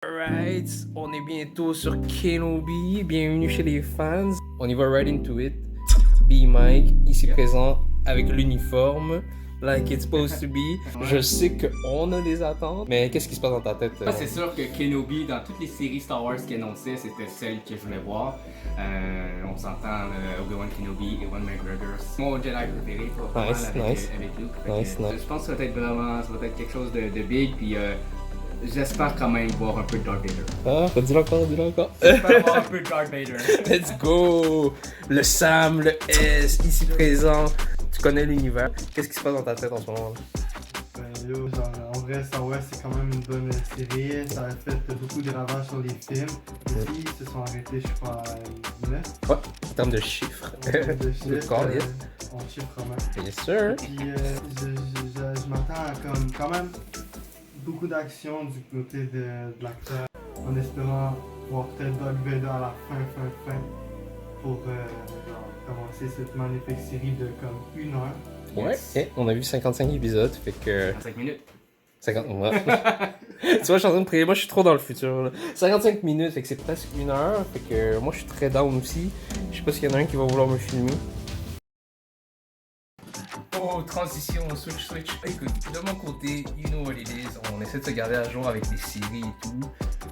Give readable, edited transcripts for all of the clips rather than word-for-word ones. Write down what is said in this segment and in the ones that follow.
Alright, on est bientôt sur Kenobi. Bienvenue chez les fans. On y va right into it. B Mike, ici présent avec l'uniforme, like it's supposed to be. Je sais qu'on a des attentes, mais qu'est-ce qui se passe dans ta tête? C'est sûr que Kenobi, dans toutes les séries Star Wars qui annonçaient, c'était celle que je voulais voir. On s'entend Obi-Wan Kenobi et Ewan McGregor. C'est mon Jedi préféré, avec Luke. Nice. Je pense que ça va être quelque chose de big, puis j'espère quand même voir un peu de Darth Vader. Ah, dis-le encore. J'espère voir un peu de Darth Vader. Let's go! Le Sam, le S, ici présent. Tu connais l'univers. Qu'est-ce qui se passe dans ta tête en ce moment? En vrai, Star Wars c'est quand même une bonne série. Ça a fait beaucoup de ravages sur les films. Ici, ils se sont arrêtés, je crois, à 9. Ouais, en termes de chiffres. En termes de chiffres, yes. en chiffres vraiment. Yes, sir. Puis je m'attends à quand même beaucoup d'action du côté de l'acteur. En espérant voir peut-être Darth Vader à la fin. Pour commencer cette magnifique série de comme 1 heure. Ouais, okay. On a vu 55 épisodes, fait que... 5 minutes. 50... Ouais. Tu vois, je suis en train de prier, moi je suis trop dans le futur. Là. 55 minutes, fait que c'est presque 1 heure, fait que moi je suis très down aussi. Je sais pas s'il y en a un qui va vouloir me filmer. Oh, transition, switch. Écoute, de mon côté, you know what it is, on essaie de se garder à jour avec les séries et tout.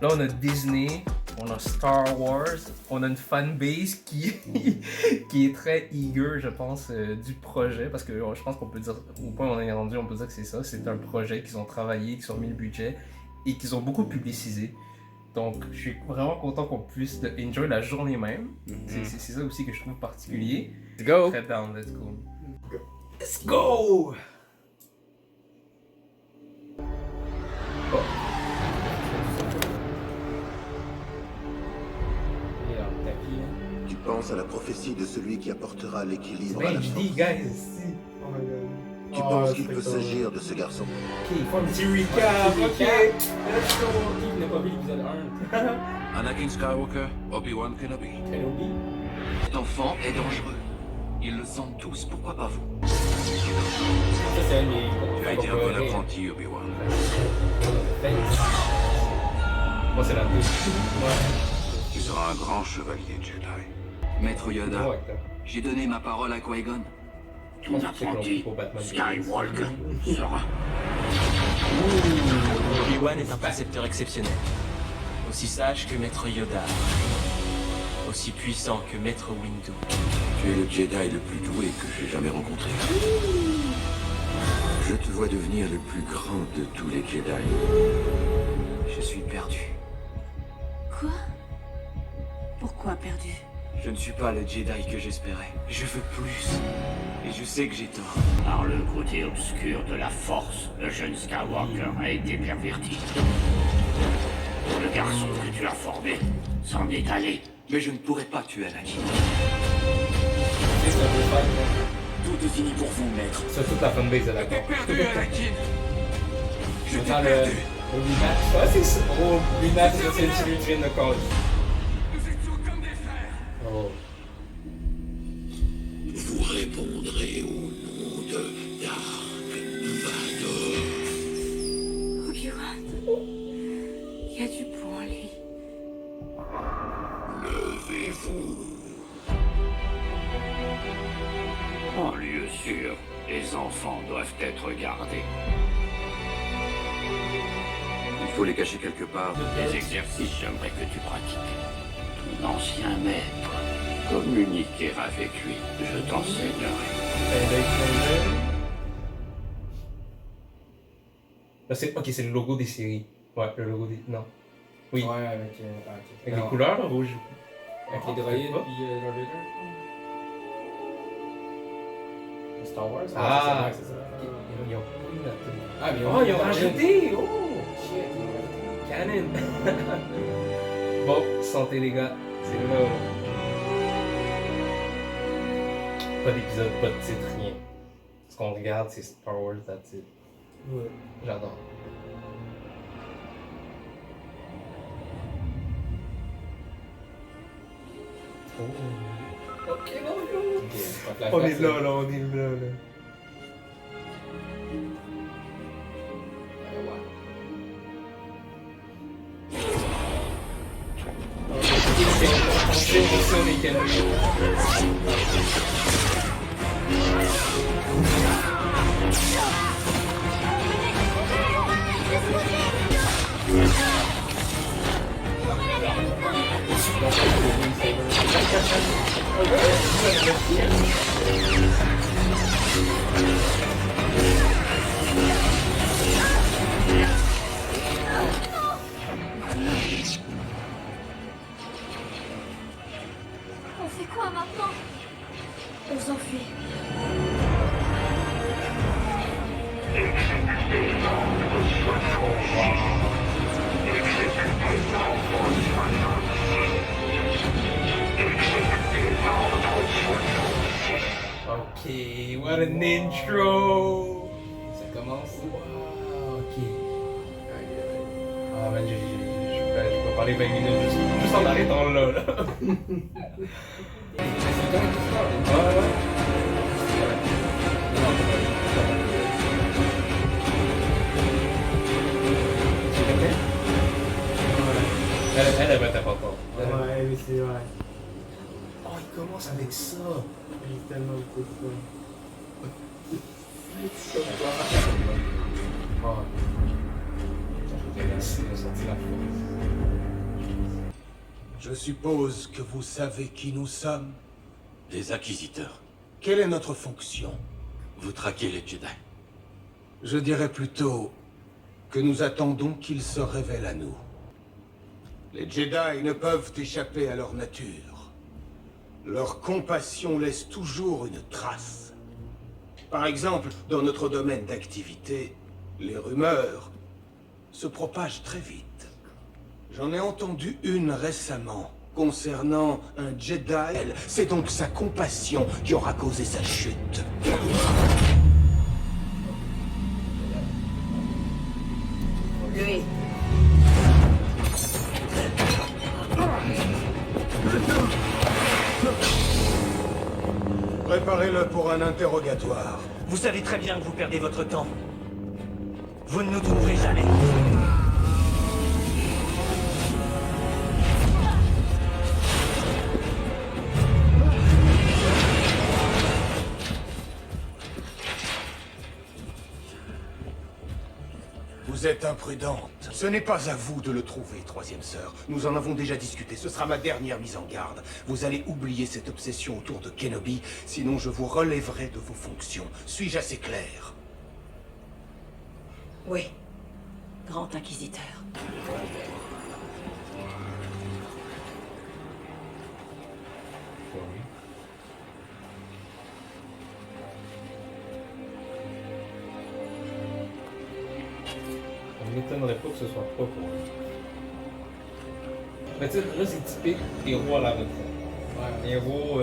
Là, on a Disney, on a Star Wars, on a une fanbase qui est très eager, je pense, du projet, parce que je pense qu'on peut dire, au point où on est rendu, on peut dire que c'est ça, c'est un projet qu'ils ont travaillé, qu'ils ont mis le budget et qu'ils ont beaucoup publicisé. Donc, je suis vraiment content qu'on puisse enjoy la journée même. C'est ça aussi que je trouve particulier. Let's go! Très down, let's go. Let's go! Tu penses à la prophétie de celui qui apportera l'équilibre à la HD, force. guys! Oh my god. Tu penses qu'il peut s'agir de ce garçon? Ok, il faut un petit recap, ok! Let's go! Qui n'a pas vu l'épisode 1? Anakin Skywalker, Obi-Wan Kenobi. Kenobi? Cet enfant est dangereux. Ils le sentent tous, pourquoi pas vous? Ça, c'est un de mes... Tu as été un bon apprenti, Obi-Wan. Moi, c'est la douce. Tu seras un grand chevalier Jedi. Maître Yoda, j'ai donné ma parole à Qui-Gon. Ton apprenti, Skywalker, sera... Obi-Wan est un précepteur exceptionnel. Aussi sage que Maître Yoda. Aussi puissant que Maître Windu. Tu es le Jedi le plus doué que j'ai jamais rencontré. Je te vois devenir le plus grand de tous les Jedi. Je suis perdu. Quoi? Pourquoi perdu? Je ne suis pas le Jedi que j'espérais. Je veux plus. Et je sais que j'ai tort. Par le côté obscur de la force, le jeune Skywalker a été perverti. Le garçon que tu as formé s'en est allé. Mais je ne pourrais pas tuer Anakin. Tout est fini pour vous, maître. Ça, toute la fanbase est d'accord. Perdu, Anakin. Je t'ai Dans le perdu. rematch. Ouais, c'est ça. Oh, rematch de Century Dream de College. Nous étions comme des frères. Oh. Vous répondrez au nom de Dark Vador. Obi-Wan. Il y a du bon en lui. Levez-vous. En lieu sûr, les enfants doivent être gardés. Il faut les cacher quelque part. Les exercices, j'aimerais que tu pratiques. Ton ancien maître. Communiquer avec lui, je t'enseignerai. Là, ok, c'est le logo des séries. Ouais, le logo des... Non. Oui. Ouais, avec Avec les couleurs, là, rouge. Avec les droïdes puis Darth Vader. Star Wars? Ah. c'est ça. Ils ont pas mis la télé. Ah, mais Oh, ils ont rajouté! Oh! Shit, Canon! Bon, santé les gars, c'est là. Pas d'épisode, pas de titre, rien. Ce qu'on regarde, c'est Star Wars, that's it. Ouais. J'adore. Oh. Ok, non, On est là, on est là. Ouais. sait on est calme. On fait quoi maintenant? On s'enfuit. Ok, what an intro! Ça commence. Wow, ok. Ah man, je peux parler 20 minutes juste en arrêtant là. Elle avait été importante. Ouais, oui, c'est vrai. Oh, il commence avec ça. J'ai tellement beaucoup de Je suppose que vous savez qui nous sommes. Des inquisiteurs. Quelle est notre fonction? Vous traquez les Jedi. Je dirais plutôt que nous attendons qu'ils se révèlent à nous. Les Jedi ne peuvent échapper à leur nature. Leur compassion laisse toujours une trace. Par exemple, dans notre domaine d'activité, les rumeurs se propagent très vite. J'en ai entendu une récemment concernant un Jedi. C'est donc sa compassion qui aura causé sa chute. Lui. Préparez-le pour un interrogatoire. Vous savez très bien que vous perdez votre temps. Vous ne nous trouverez jamais. Vous êtes imprudente. Ce n'est pas à vous de le trouver, troisième sœur. Nous en avons déjà discuté. Ce sera ma dernière mise en garde. Vous allez oublier cette obsession autour de Kenobi, sinon je vous relèverai de vos fonctions. Suis-je assez clair? Oui. Grand inquisiteur. Ça m'étonnerait pas que ce soit pas pour lui. Mais tu sais, là c'est typique héros à la retraite. Ouais. Héros,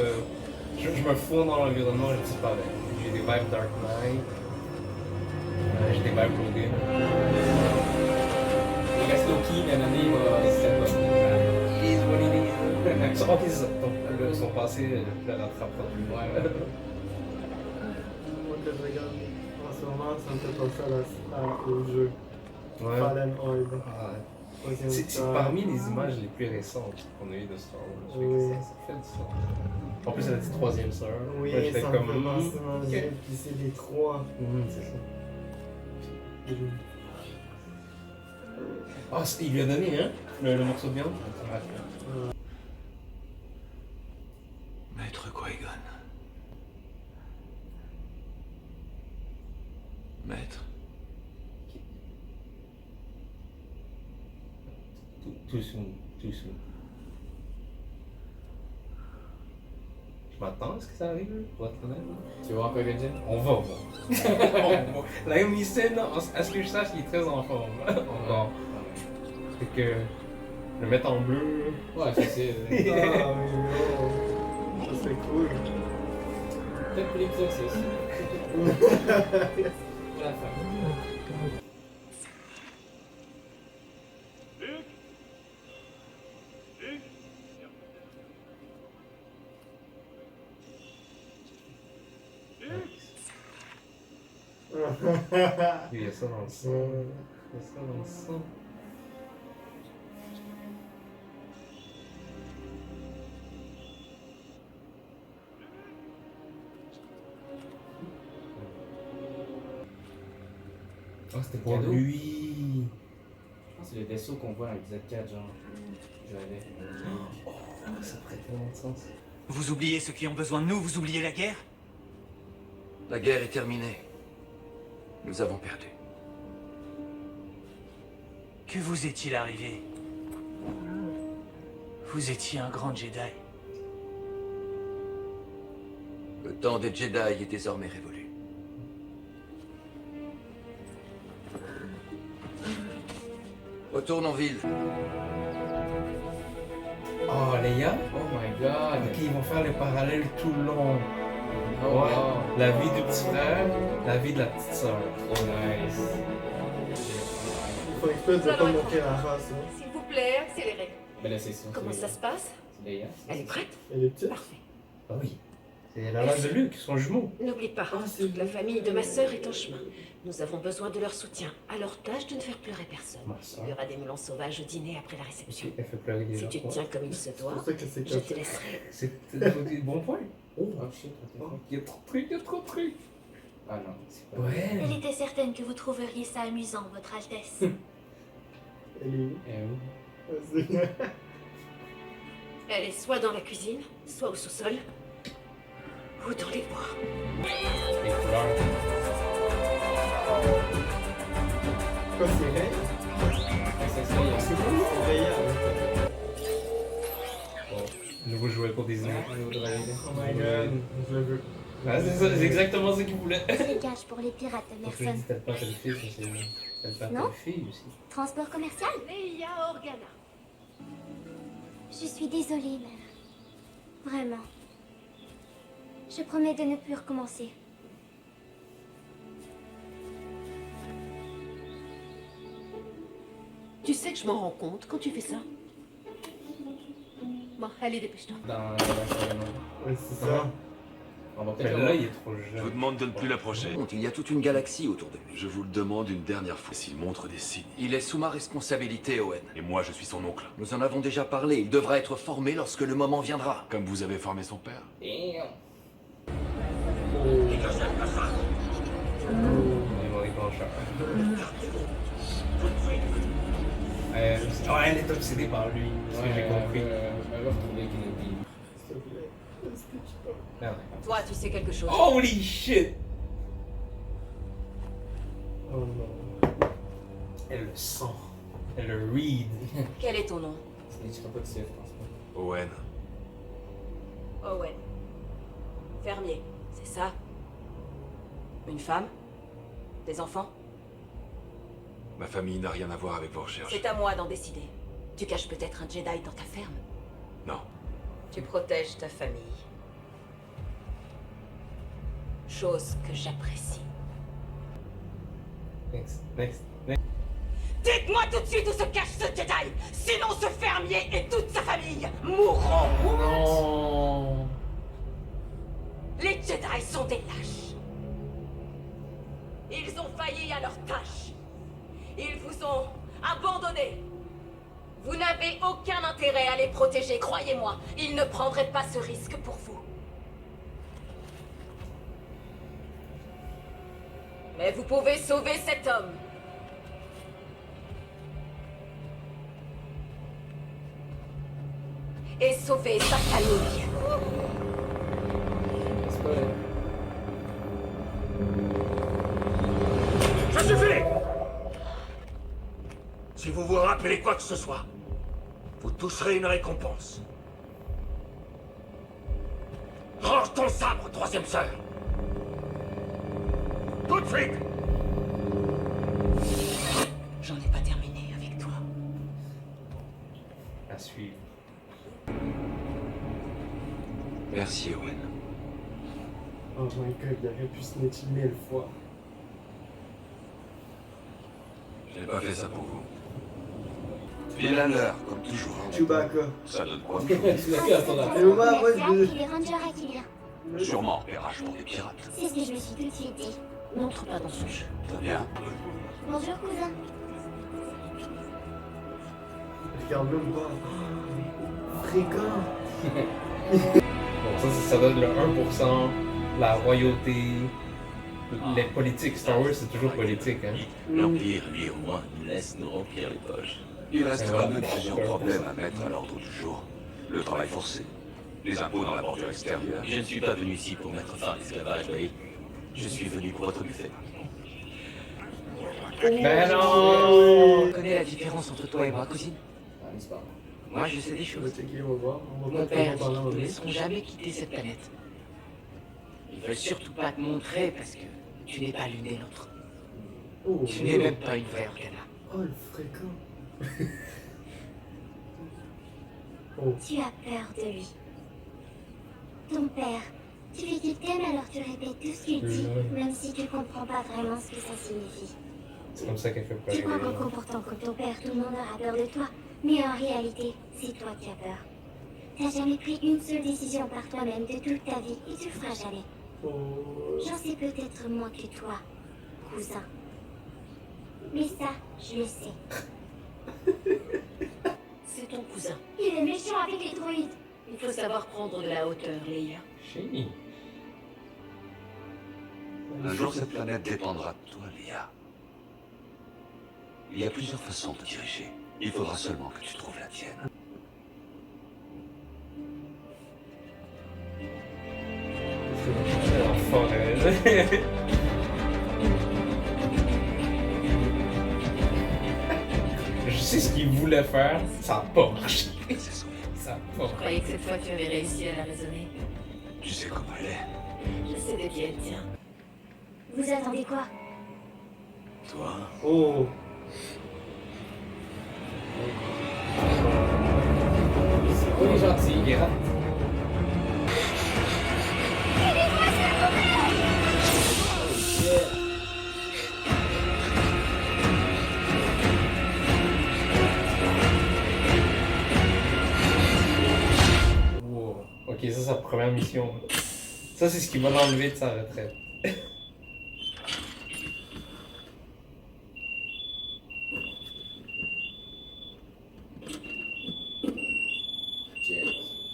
je me fonds dans l'environnement, je disparais. J'ai des vibes Dark Knight. J'ai des vibes Logan. Il reste Loki, mais l'année, il va step up. It is what it is. Ok, c'est ça. Donc, son passé le rattrapera plus. Ouais. Moi que je regarde en ce moment, ça me fait penser au jeu. Ouais. Fallen Order. Ouais. C'est parmi les images les plus récentes qu'on a eues de Star Wars. Oui. Ça fait du sens. En plus, elle a dit troisième sœur. Oui, Ouais, j'étais ça comme. me fait penser Ok. au jeu, puis c'est les trois. C'est ça. Ah, il lui a donné, hein, le morceau de viande. Maître Qui-Gon. Maître. Too soon. Je m'attends à ce que ça arrive, pour être honnête. Tu vois encore le Jedi? On va voir. La MICN, à ce que je sache, il est très en forme. Encore. Fait que. Le mettre en bleu. Ouais, ça c'est. Ah oui, ça serait cool. Peut-être pour l'épisode 6. Pour la fin. Il y a ça dans le sang. Il y a ça dans le sang. c'était pour Cadeau. lui. Je pense que c'est le vaisseau qu'on voit dans l'épisode 4, genre. J'avais. Oh, ça ferait tellement de sens. Vous oubliez ceux qui ont besoin de nous, vous oubliez la guerre? La guerre est terminée. Nous avons perdu. Que vous est-il arrivé? Vous étiez un grand Jedi. Le temps des Jedi est désormais révolu. Retourne en ville. Oh, Leia? Oh my god! Ok, ils vont faire le parallèle tout le long. Oh, Ouais. wow. La vie du petit frère, la vie de la petite sœur. Oh nice. Il faut exprès de pas montrer la face. Hein. S'il vous plaît, accélérez. Ben là, c'est ça. Comment ça se passe? C'est Leia. Elle est prête? Elle est petite. Parfait. Ah oui. C'est la mère de Luke, son jumeau. N'oublie pas, toute la famille de ma sœur est en chemin. Nous avons besoin de leur soutien. Alors tâche de ne faire pleurer personne. Ma sœur. Il y aura des melons sauvages au dîner après la réception. Elle fait pleurer les Si gens. tu te tiens comme il se C'est doit, pour ça que c'est je te caché. laisserai. C'est des bons points. Oh shit, what the fuck? Il y a trop de trucs, il y a trop de trucs. Ah non, c'est pas. Ouais. Elle était certaine que vous trouveriez ça amusant, Votre Altesse. Elle est où? Eh oui. Vas-y. Elle est soit dans la cuisine, soit au sous-sol, ou dans les bois. Les couleurs. Quoi, c'est Rey? C'est ça, il y a C'est quoi? C'est Rey. Nouveau jouet pour Disney. un nouveau dragon. Oh my god, je le veux. Ah, c'est ça, c'est exactement ce qu'il voulait. C'est gage pour les pirates, Parce que je Emerson. dis t'as pas telle fille, ça c'est t'as pas Non. telle fille aussi. Transport commercial? Leia Organa. Je suis désolée, mère. Vraiment. Je promets de ne plus recommencer. Tu sais que je m'en rends compte quand tu fais ça. Bon, allez, dépêche-toi. Dans la salle. Ouais, c'est ça. On va Mais peut-être là, le il est trop Je vous jeune. demande de ne plus l'approcher. Il y a toute une galaxie autour de lui. Je vous le demande une dernière fois s'il montre des signes. Il est sous ma responsabilité, Owen. Et moi, je suis son oncle. Nous en avons déjà parlé. Il devra être formé lorsque le moment viendra. Comme vous avez formé son père. Damn. Ils vont les blancheurs. Oh, elle est obsédée par lui. Ce que j'ai compris. Elle va retrouver Kennedy. S'il te plaît. Est-ce que tu peux? Merde. Toi, tu sais quelque chose. Holy shit! Oh non. Elle le sent. Elle le read. Quel est ton nom? Ce n'est pas de Sith, je pense pas. Owen. Owen. Fermier, c'est ça? Une femme? Des enfants? Ma famille n'a rien à voir avec vos recherches. C'est à moi d'en décider. Tu caches peut-être un Jedi dans ta ferme. Non. Tu protèges ta famille. Chose que j'apprécie. Next, next. Dites-moi tout de suite où se cache ce Jedi! Sinon ce fermier et toute sa famille mourront! Non! Les Jedi sont des lâches. Ils ont failli à leur tâche. Ils vous ont abandonné. Vous n'avez aucun intérêt à les protéger, croyez-moi. Ils ne prendraient pas ce risque pour vous. Mais vous pouvez sauver cet homme. Et sauver sa famille. C'est pas vrai. Ça suffit! Si vous vous rappelez quoi que ce soit, vous toucherez une récompense. Range ton sabre, troisième sœur! Tout de suite! J'en ai pas terminé avec toi. À suivre. Merci, Owen. Oh my god, il aurait pu snitcher 1000 fois. Je n'ai pas fait ça pour vous. Pile à l'heure, comme toujours. Chewbacca. Ça donne quoi? Tu l'as vu à ton Et au moins, moi, Commercial, je... puis les rangers Aquila. Sûrement repérage pour des pirates. C'est ce que je me suis tout de suite dit. N'entre pas dans son jeu. Très bien. Bonjour, cousin. Regarde même pas. Oh, fréquent. Bon, ça donne le 1%, la royauté. Les politiques, Star Wars c'est toujours politique, hein. L'Empire, lui au moins, nous laisse nous remplir les poches. Il reste quand même plusieurs problèmes à mettre à l'ordre du jour. Le travail forcé, les impôts dans la bordure extérieure. Je ne suis pas venu ici pour mettre fin à l'esclavage, Wade. Je suis venu pour votre buffet. Ben non! Tu connais la différence entre toi et moi, cousine? Moi, je sais des choses. Mon père dit qu'ils ne laisseront jamais quitter cette planète. Ils veulent surtout pas te montrer parce que tu n'es pas l'une des nôtres. Tu n'es même pas une vraie Organa. Oh, le fréquent. Tu as peur de lui. Ton père, tu veux qu'il t'aime alors tu répètes tout ce qu'il dit, même si tu comprends pas vraiment ce que ça signifie. C'est comme ça qu'elle fait Tu crois pleurer. qu'en comportant comme ton père, tout le monde aura peur de toi, mais en réalité, c'est toi qui as peur. T'as jamais pris une seule décision par toi-même de toute ta vie et tu le feras jamais. J'en sais peut-être moins que toi, cousin. Mais ça, je le sais. C'est ton cousin. Il est méchant avec les droïdes. Il faut savoir prendre de la hauteur, Leia. Chérie. Un jour, cette planète dépendra de toi, Leia. Il y a plusieurs façons de diriger. Il faudra seulement que tu trouves la tienne. L'enfoiré. Je sais ce qu'il voulait faire, ça a pas marché. Ça a pas Je croyais que cette fois tu avais réussi à la raisonner. Tu sais comment elle est. Je sais de qui elle tient. Vous attendez quoi? Toi, Oh. Il est gentil, il est rap. Wow. Ok, ça c'est sa première mission. Ça c'est ce qui va l'enlever de sa retraite.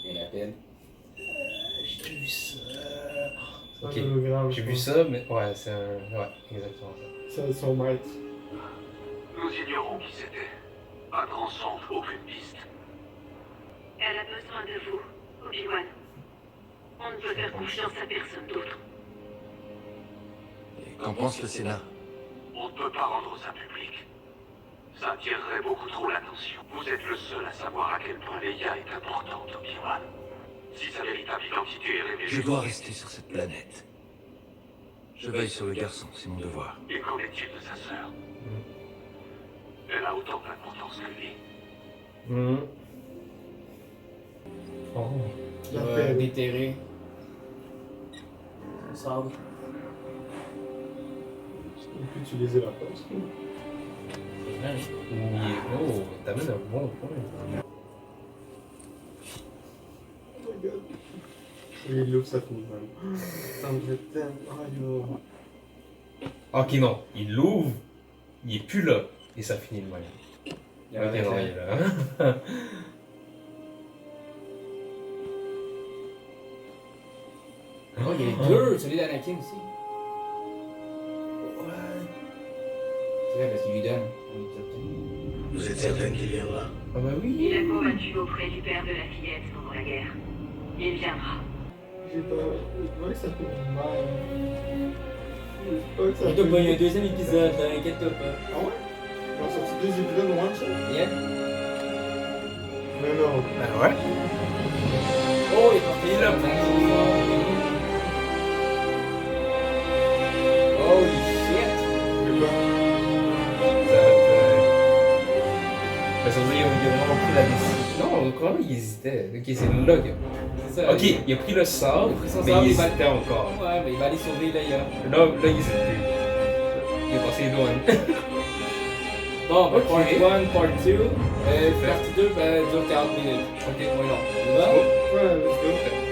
Bien la peine. J'ai vu ça. Ok, Un hologramme, j'ai je vu pense. ça, mais ouais, c'est un. Ouais, exactement ça. C'est son maître. Nous ignorons qui c'était. Pas grand son, aucune piste. Elle a besoin de vous, Obi-Wan. On ne peut faire confiance à personne d'autre. et qu'en pense le Sénat? On ne peut pas rendre ça public. Ça attirerait beaucoup trop l'attention. Vous êtes le seul à savoir à quel point Leia est importante, Obi-Wan. Si sa véritable identité est révélée... Je dois rester sur cette planète. Je veille sur le garçon, c'est mon devoir. Et qu'en est-il de sa sœur? Elle a autant d'importance que lui. Oh. La paix. Déterré. Sable. On peut utiliser la force. Oh, t'amènes un bon point. Oh my god. Il l'ouvre, ça finit même. Ça me fait tellement. Oh yo. Ok, non, il l'ouvre, il est plus là, et ça finit de même. Il y a un Ok, non, il est là. Oh, il y a les deux, celui d'Anakin aussi. C'est vrai, parce qu'il lui donne. Vous êtes certaine qu'il viendra? Ah bah oui. Il a combattu auprès du père de la fillette pendant la guerre. Il viendra. J'ai pas. Je vois que ça fait mal. Je vois que ça Il y a fait- un deuxième épisode, là, inquiète-toi pas. Ah ouais? Ils ont sorti 2 épisodes one shot? Yep. Mais non. Ben ouais. Oh, il est parti là, Holy shit! Mais quoi? Ça va être. Ben, ça veut dire qu'il a vraiment pris la décision. Non, comment il hésitait? Ok, c'est là que. C'est ça. Ok, il a pris le sort, Il a pris son mais sort, il il va- hésitait encore. Ouais, mais il va aller sauver Leia. Là, il hésite plus. Il est passé loin. Bon, ben, Ok. part 1, part 2. Partie 2, ben, dure 40 minutes. Ok, ouais, non. On y va? Ouais, let's go.